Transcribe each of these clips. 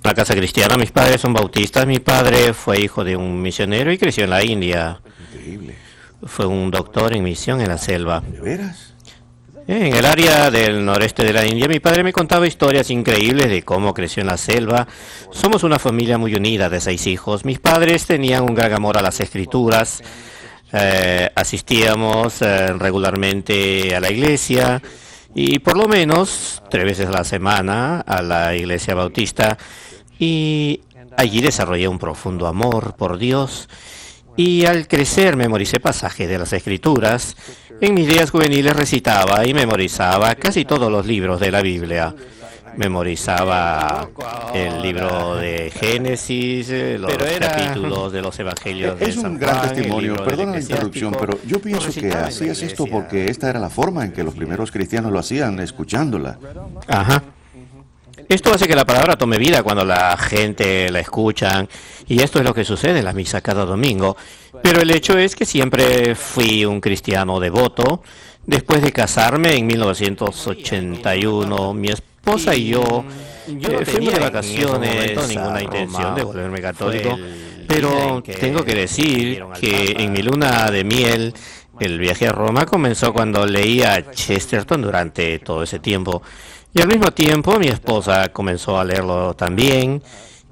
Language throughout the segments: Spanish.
Una casa cristiana, mis padres son bautistas, mi padre fue hijo de un misionero y creció en la India. Increíble. Fue un doctor en misión en la selva. ¿De veras? En el área del noreste de la India, mi padre me contaba historias increíbles de cómo creció en la selva. Somos una familia muy unida de 6 hijos. Mis padres tenían un gran amor a las escrituras. Asistíamos regularmente a la iglesia y por lo menos 3 veces a la semana a la iglesia bautista. Y allí desarrollé un profundo amor por Dios. Y al crecer memoricé pasajes de las Escrituras. En mis días juveniles recitaba y memorizaba casi todos los libros de la Biblia. Memorizaba el libro de Génesis, los capítulos de los Evangelios de Es un San gran Juan, el testimonio, libro del perdona la interrupción, Eclesiástico. pero yo pienso que Recitaba en la hacías esto iglesia. porque esta era la forma en que los primeros cristianos lo hacían, escuchándola. Ajá. Esto hace que la palabra tome vida cuando la gente la escuchan, y esto es lo que sucede en la misa cada domingo. Pero el hecho es que siempre fui un cristiano devoto. Después de casarme en 1981, mi esposa y yo fuimos de vacaciones, ninguna intención de volverme católico, pero tengo que decir que en mi luna de miel, el viaje a Roma comenzó cuando leía a Chesterton durante todo ese tiempo. Y al mismo tiempo mi esposa comenzó a leerlo también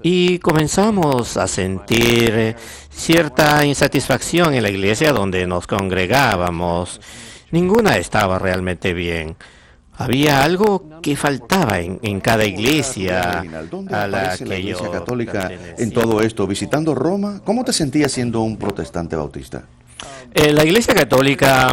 y comenzamos a sentir cierta insatisfacción en la iglesia donde nos congregábamos. Ninguna estaba realmente bien. Había algo que faltaba en cada iglesia Reginald, ¿dónde a la aparece la que Iglesia yo Católica en pertenecía. todo esto? Visitando Roma, ¿cómo te sentías siendo un protestante bautista? La Iglesia Católica,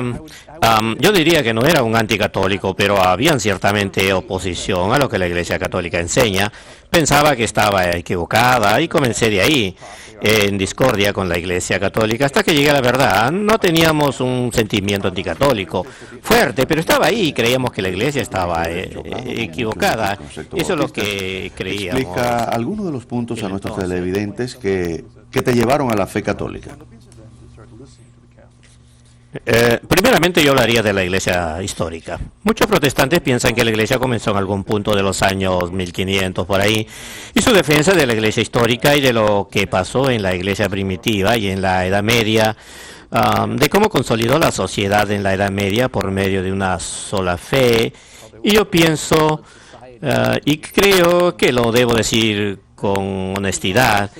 yo diría que no era un anticatólico, pero habían ciertamente oposición a lo que la Iglesia Católica enseña. Pensaba que estaba equivocada y comencé de ahí, en discordia con la Iglesia Católica, hasta que llegué a la verdad. No teníamos un sentimiento anticatólico fuerte, pero estaba ahí y creíamos que la Iglesia estaba equivocada. Eso es lo que creíamos. Explica algunos de los puntos a nuestros televidentes que te llevaron a la fe católica. Primeramente yo hablaría de la iglesia histórica. Muchos protestantes piensan que la iglesia comenzó en algún punto de los años 1500 por ahí, y su defensa de la iglesia histórica y de lo que pasó en la iglesia primitiva y en la Edad Media, de cómo consolidó la sociedad en la Edad Media por medio de una sola fe. Y yo pienso, y creo que lo debo decir con honestidad,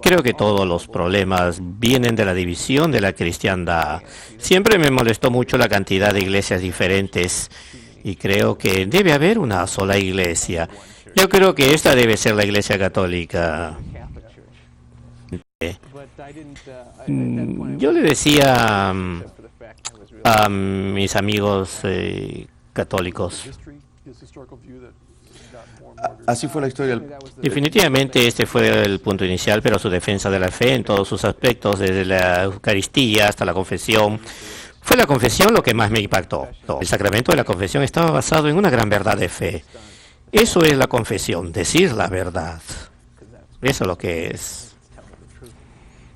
creo que todos los problemas vienen de la división de la cristiandad. Siempre me molestó mucho la cantidad de iglesias diferentes y creo que debe haber una sola iglesia. Yo creo que esta debe ser la iglesia católica. Yo le decía a mis amigos católicos, Así fue la historia. definitivamente este fue el punto inicial, pero su defensa de la fe en todos sus aspectos, desde la Eucaristía hasta la confesión, fue la confesión lo que más me impactó. El sacramento de la confesión estaba basado en una gran verdad de fe. Eso es la confesión, decir la verdad. Eso es lo que es.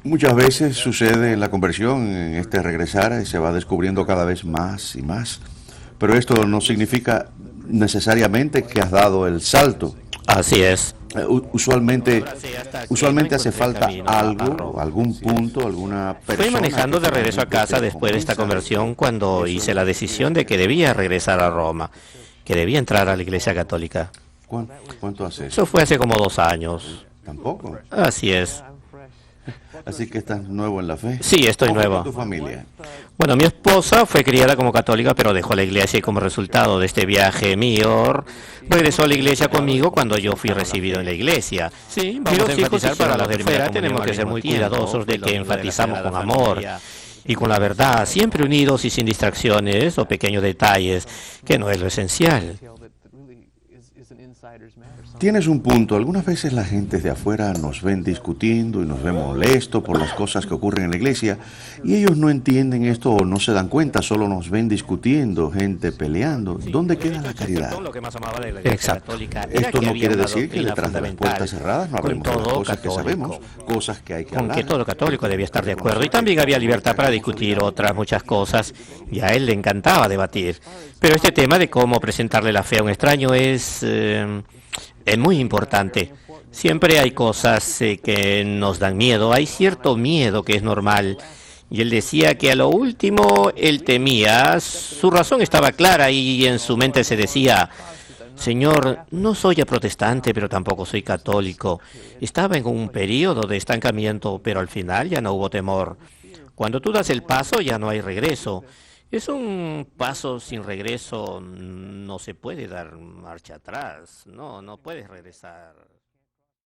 Muchas veces sucede en la conversión, en este regresar, y se va descubriendo cada vez más y más. Pero esto no significa necesariamente que has dado el salto. Así es. Usualmente hace falta algo, algún punto, alguna persona. Fui manejando que de regreso a casa finalmente te después de esta convenza. conversión cuando hice la decisión de que debía regresar a Roma, que debía entrar a la Iglesia Católica. ¿Cuánto hace eso? Eso fue hace como 2 años. Tampoco. Así es. Así que estás nuevo en la fe. Sí, estoy ¿Cómo fue nuevo. con tu familia? Bueno, mi esposa fue criada como católica, pero dejó la iglesia y como resultado de este viaje mío, regresó a la iglesia conmigo cuando yo fui recibido en la iglesia. Sí, vamos a enfatizar para los de fuera, tenemos que ser muy cuidadosos de que enfatizamos con amor y con la verdad, siempre unidos y sin distracciones o pequeños detalles, que no es lo esencial. Tienes un punto. Algunas veces la gente de afuera nos ven discutiendo y nos ven molestos por las cosas que ocurren en la iglesia y ellos no entienden esto o no se dan cuenta, solo nos ven discutiendo, gente peleando. ¿Dónde queda la caridad? Exacto. Esto no quiere decir que detrás de las puertas cerradas no hablemos de las cosas que sabemos, cosas que hay que Con que hablar. todo católico debía estar de acuerdo y también había libertad para discutir otras muchas cosas y a él le encantaba debatir. Pero este tema de cómo presentarle la fe a un extraño es muy importante. Siempre hay cosas que nos dan miedo, hay cierto miedo que es normal. Y él decía que a lo último él temía, su razón estaba clara y en su mente se decía, Señor, no soy protestante, pero tampoco soy católico. Estaba en un periodo de estancamiento, pero al final ya no hubo temor. Cuando tú das el paso ya no hay regreso. Es un paso sin regreso, no se puede dar marcha atrás, no puedes regresar.